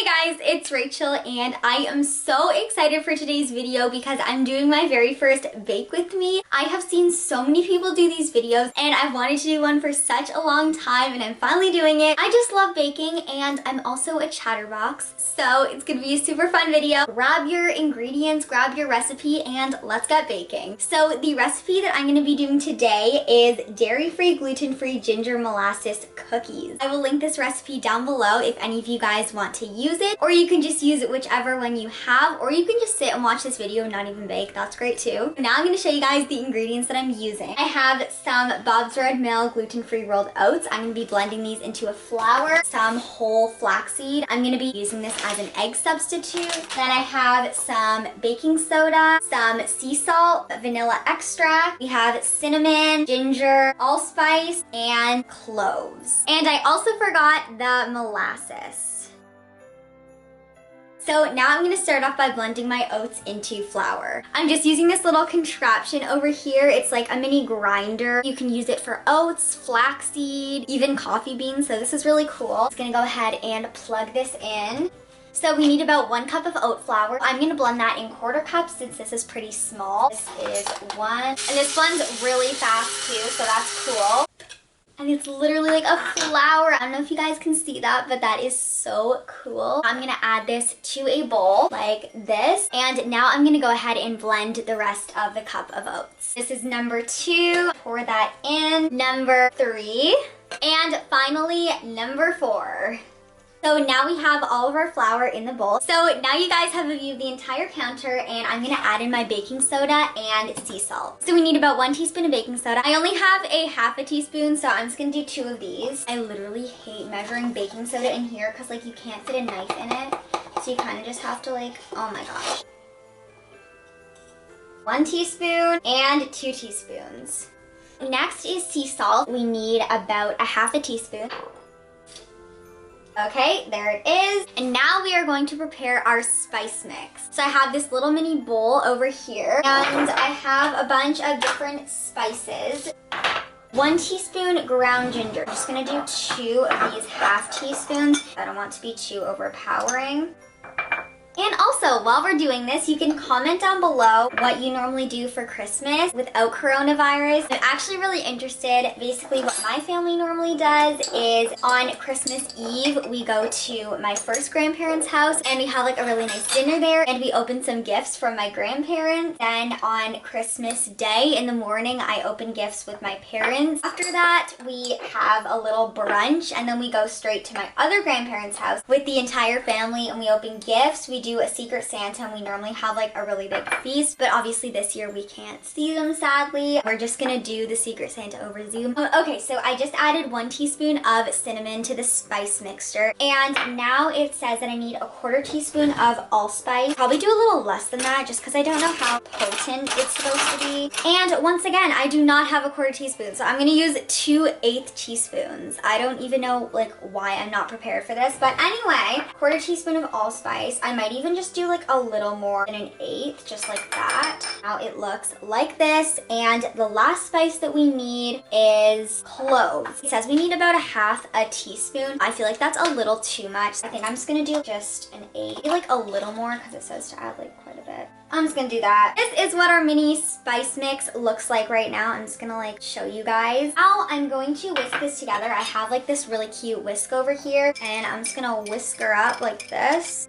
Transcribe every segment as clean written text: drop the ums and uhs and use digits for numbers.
guys, it's Rachel and I am so excited for today's video because I'm doing my very first bake with me. I have seen so many people do these videos and I've wanted to do one for such a long time and I'm finally doing it. I just love baking and I'm also a chatterbox, so it's gonna be a super fun video. Grab your ingredients, grab your recipe, and let's get baking. So the recipe that I'm gonna be doing today is dairy-free, gluten-free ginger molasses cookies. I will link this recipe down below if any of you guys want to use it, or you can just use it whichever one you have, or you can just sit and watch this video and not even bake. That's great too. Now I'm gonna show you guys the ingredients that I'm using. I have some Bob's Red Mill gluten-free rolled oats. I'm gonna be blending these into a flour, some whole flaxseed. I'm gonna be using this as an egg substitute. Then I have some baking soda, some sea salt, vanilla extract. We have cinnamon, ginger, allspice, and cloves. And I also forgot the molasses. So now I'm gonna start off by blending my oats into flour. I'm just using this little contraption over here. It's like a mini grinder. You can use it for oats, flaxseed, even coffee beans, so this is really cool. I'm just gonna go ahead and plug this in. So we need about 1 cup of oat flour. I'm gonna blend that in quarter cups since this is pretty small. This is 1, and this blends really fast too, so that's cool. And it's literally like a flower. I don't know if you guys can see that, but that is so cool. I'm gonna add this to a bowl like this. And now I'm gonna go ahead and blend the rest of the cup of oats. This is number 2, pour that in. Number 3, and finally number 4. So now we have all of our flour in the bowl. So now you guys have a view of the entire counter, and I'm gonna add in my baking soda and sea salt. So we need about 1 teaspoon of baking soda. I only have a half a teaspoon, so I'm just gonna do 2 of these. I literally hate measuring baking soda in here because like you can't fit a knife in it. So you kind of just have to like, oh my gosh. 1 teaspoon and 2 teaspoons. Next is sea salt. We need about a half a teaspoon. Okay, there it is. And now we are going to prepare our spice mix. So I have this little mini bowl over here, and I have a bunch of different spices. 1 teaspoon ground ginger. I'm just gonna do 2 of these half teaspoons. I don't want to be too overpowering. And also, while we're doing this, you can comment down below what you normally do for Christmas without coronavirus. I'm actually really interested. Basically, what my family normally does is on Christmas Eve, we go to my first grandparents' house and we have like a really nice dinner there and we open some gifts from my grandparents. Then on Christmas Day in the morning, I open gifts with my parents. After that, we have a little brunch and then we go straight to my other grandparents' house with the entire family and we open gifts. We do a Secret Santa and we normally have like a really big feast, but obviously this year we can't see them, sadly. We're just gonna do the Secret Santa over Zoom. Okay, so I just added 1 teaspoon of cinnamon to the spice mixture, and now it says that I need a 1/4 teaspoon of allspice. Probably do a little less than that just because I don't know how potent it's supposed to be. And once again, I do not have a 1/4 teaspoon, so I'm gonna use 2/8 teaspoons. I don't even know like why I'm not prepared for this, but anyway, 1/4 teaspoon of allspice. I might even just do like a little more than 1/8, just like that. Now it looks like this, and the last spice that we need is cloves. It says we need about a half a teaspoon. I feel like that's a little too much. I think I'm just gonna do just 1/8, like a little more because it says to add like quite a bit. I'm just gonna do that. This is what our mini spice mix looks like right now. I'm just gonna like show you guys. Now I'm going to whisk this together. I have like this really cute whisk over here, and I'm just gonna whisk her up like this.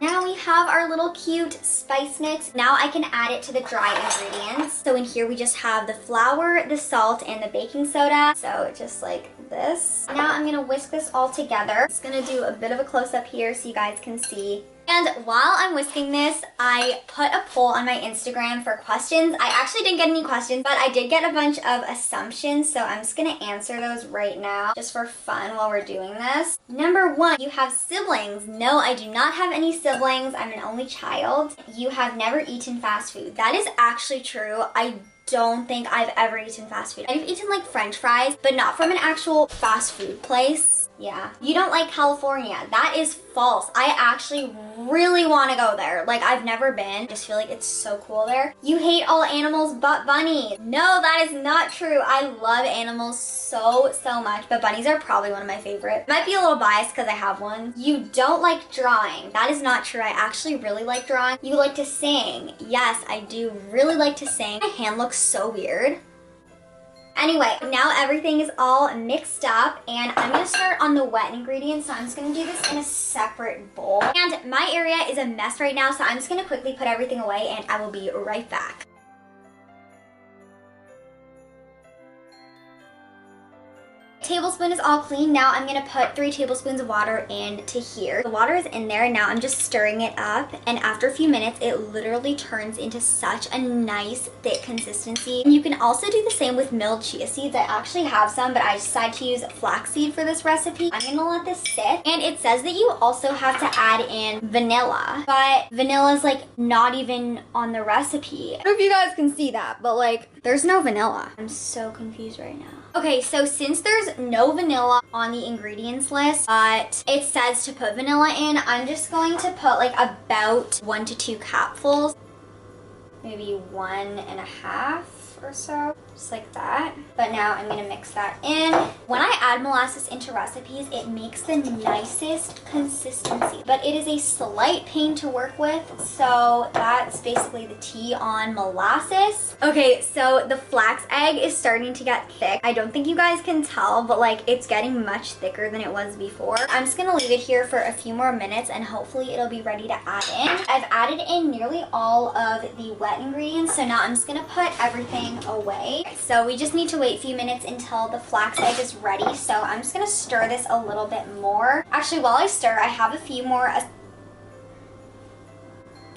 Now we have our little cute spice mix. Now I can add it to the dry ingredients. So in here we just have the flour, the salt, and the baking soda. So just like this. Now I'm gonna whisk this all together. I'm just gonna do a bit of a close-up here so you guys can see. And while I'm whisking this, I put a poll on my Instagram for questions. I actually didn't get any questions, but I did get a bunch of assumptions, so I'm just gonna answer those right now, just for fun while we're doing this. Number 1, you have siblings. No, I do not have any siblings. I'm an only child. You have never eaten fast food. That is actually true. I don't think I've ever eaten fast food. I've eaten like French fries, but not from an actual fast food place. Yeah. You don't like California. That is false. I actually really want to go there. Like, I've never been. I just feel like it's so cool there. You hate all animals but bunnies. No, that is not true. I love animals so much, but bunnies are probably one of my favorites. Might be a little biased because I have one. You don't like drawing. That is not true. I actually really like drawing. You like to sing. Yes, I do really like to sing. My hand looks so weird. Anyway, now everything is all mixed up and I'm gonna start on the wet ingredients. So I'm just gonna do this in a separate bowl. And my area is a mess right now, so I'm just gonna quickly put everything away and I will be right back. Tablespoon is all clean. Now I'm gonna put 3 tablespoons of water into here. The water is in there. Now I'm just stirring it up. And after a few minutes, it literally turns into such a nice thick consistency. And you can also do the same with milled chia seeds. I actually have some, but I decided to use flaxseed for this recipe. I'm gonna let this sit. And it says that you also have to add in vanilla, but vanilla is like not even on the recipe. I don't know if you guys can see that, but like there's no vanilla. I'm so confused right now. Okay, so since there's no vanilla on the ingredients list, but it says to put vanilla in, I'm just going to put like about 1 to 2 cupfuls, maybe 1.5 or so, just like that. But now I'm gonna mix that in. When I add molasses into recipes, it makes the nicest consistency, but it is a slight pain to work with, so that's basically the tea on molasses. Okay, so the flax egg is starting to get thick. I don't think you guys can tell, but like it's getting much thicker than it was before. I'm just gonna leave it here for a few more minutes and hopefully it'll be ready to add in. I've added in nearly all of the wet ingredients, so now I'm just gonna put everything away. So we just need to wait a few minutes until the flax egg is ready. So I'm just gonna stir this a little bit more. Actually, while I stir, I have a few more.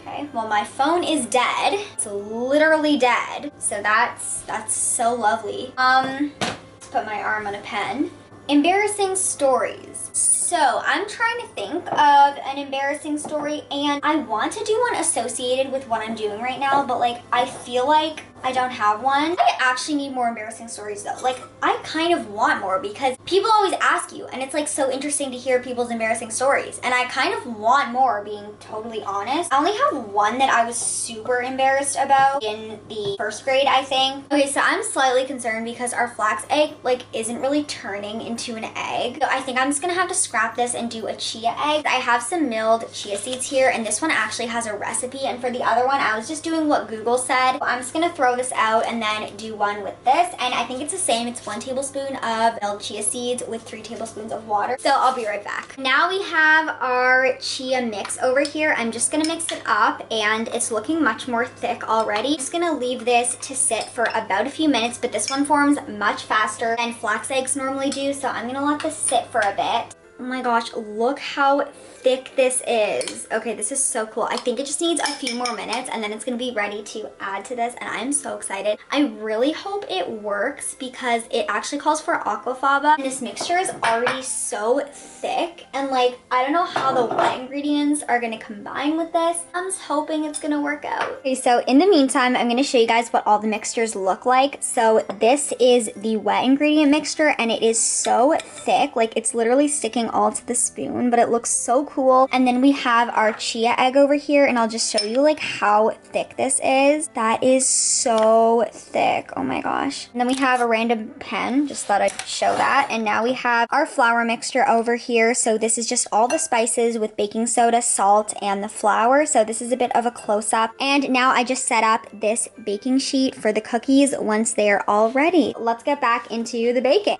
Okay, well my phone is dead. It's literally dead. So that's so lovely. Let's put my arm on a pen. Embarrassing stories. So I'm trying to think of an embarrassing story and I want to do one associated with what I'm doing right now, but like I feel like I don't have one. I actually need more embarrassing stories though. Like I kind of want more because people always ask you and it's like so interesting to hear people's embarrassing stories. And I kind of want more, being totally honest. I only have one that I was super embarrassed about in the 1st grade, I think. Okay, so I'm slightly concerned because our flax egg like isn't really turning into an egg. So I think I'm just gonna have to scrap this and do a chia egg. I have some milled chia seeds here and this one actually has a recipe, and for the other one I was just doing what Google said. I'm just gonna throw this out and then do one with this, and I think it's the same. It's 1 tablespoon of milled chia seeds with 3 tablespoons of water. So I'll be right back. Now we have our chia mix over here. I'm just gonna mix it up and it's looking much more thick already. I'm just gonna leave this to sit for about a few minutes, but this one forms much faster than flax eggs normally do, so I'm gonna let this sit for a bit. Oh my gosh, look how thick this is. Okay, this is so cool. I think it just needs a few more minutes and then it's gonna be ready to add to this, and I'm so excited. I really hope it works because it actually calls for aquafaba. And this mixture is already so thick and like, I don't know how the wet ingredients are gonna combine with this. I'm just hoping it's gonna work out. Okay, so in the meantime, I'm gonna show you guys what all the mixtures look like. So this is the wet ingredient mixture and it is so thick, like it's literally sticking all to the spoon, but it looks so cool. And then we have our chia egg over here, and I'll just show you like how thick this is. That is so thick. Oh my gosh. And then we have a random pen, just thought I'd show that. And now we have our flour mixture over here. So this is just all the spices with baking soda, salt, and the flour. So this is a bit of a close-up. And now I just set up this baking sheet for the cookies once they're all ready. Let's get back into the baking.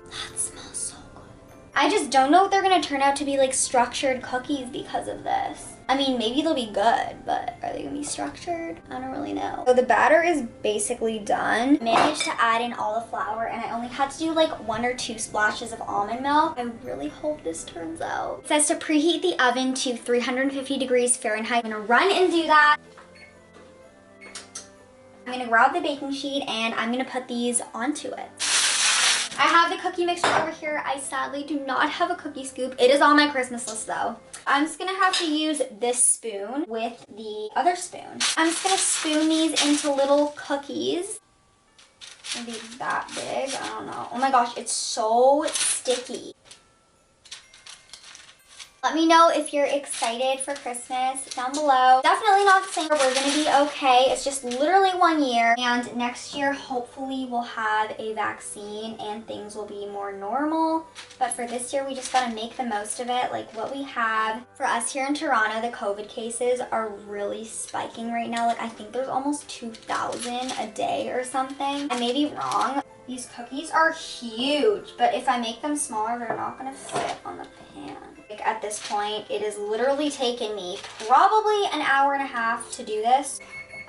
That smells so good. I just don't know if they're gonna turn out to be like structured cookies because of this. I mean, maybe they'll be good, but are they gonna be structured? I don't really know. So the batter is basically done. I managed to add in all the flour and I only had to do like 1 or 2 splashes of almond milk. I really hope this turns out. It says to preheat the oven to 350 degrees Fahrenheit. I'm gonna run and do that. I'm gonna grab the baking sheet and I'm gonna put these onto it. I have the cookie mixture over here. I sadly do not have a cookie scoop. It is on my Christmas list though. I'm just gonna have to use this spoon with the other spoon. I'm just gonna spoon these into little cookies. Maybe that big, I don't know. Oh my gosh, it's so sticky. sticky. Let me know if you're excited for Christmas down below. Definitely not saying we're gonna be okay. It's just literally 1 year. And next year, hopefully we'll have a vaccine and things will be more normal. But for this year, we just gotta make the most of it, like what we have. For us here in Toronto, the COVID cases are really spiking right now. Like I think there's almost 2,000 a day or something. I may be wrong. These cookies are huge, but if I make them smaller, they're not gonna fit on the pan. Like at this point, it has literally taken me probably an hour and a half to do this.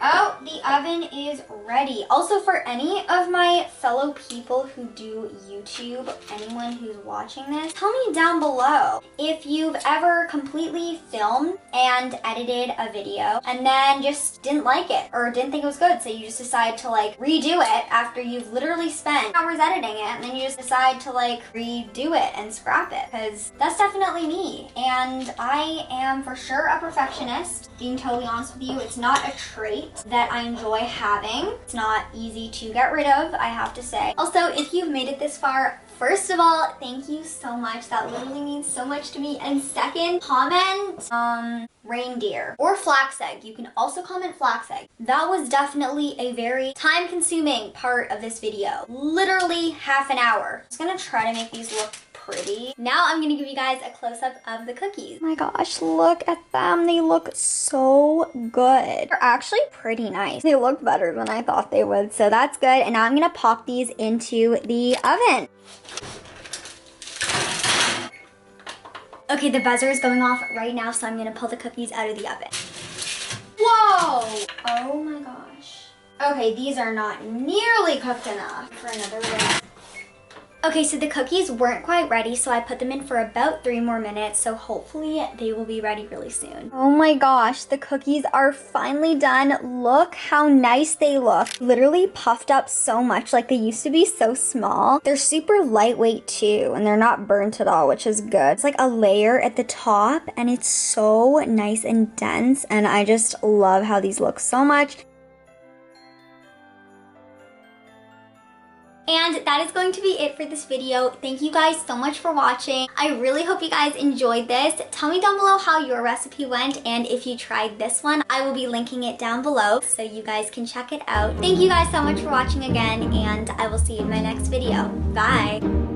Oh, the oven is ready. Also, for any of my fellow people who do YouTube, anyone who's watching this, tell me down below if you've ever completely filmed and edited a video and then just didn't like it or didn't think it was good, so you just decide to like redo it after you've literally spent hours editing it, and then you just decide to like redo it and scrap it, because that's definitely me. And I am for sure a perfectionist. Being totally honest with you, it's not a trait that I enjoy having. It's not easy to get rid of, I have to say. Also, if you've made it this far, first of all, thank you so much. That literally means so much to me. And second, comment reindeer or flax egg. You can also comment flax egg. That was definitely a very time-consuming part of this video. Literally half an hour. I'm just gonna try to make these look pretty. Now I'm gonna give you guys a close-up of the cookies. Oh my gosh, look at them. They look so good. They're actually pretty nice. They look better than I thought they would, so that's good. And now I'm gonna pop these into the oven. Okay, the buzzer is going off right now, so I'm gonna pull the cookies out of the oven. Whoa! Oh my gosh. Okay, these are not nearly cooked enough for another round. Okay, so the cookies weren't quite ready, so I put them in for about 3 more minutes, so hopefully they will be ready really soon. Oh my gosh, the cookies are finally done. Look how nice they look. Literally puffed up so much, like they used to be so small. They're super lightweight too, and they're not burnt at all, which is good. It's like a layer at the top, and it's so nice and dense, and I just love how these look so much. And that is going to be it for this video. Thank you guys so much for watching. I really hope you guys enjoyed this. Tell me down below how your recipe went, and if you tried this one, I will be linking it down below so you guys can check it out. Thank you guys so much for watching again, and I will see you in my next video. Bye!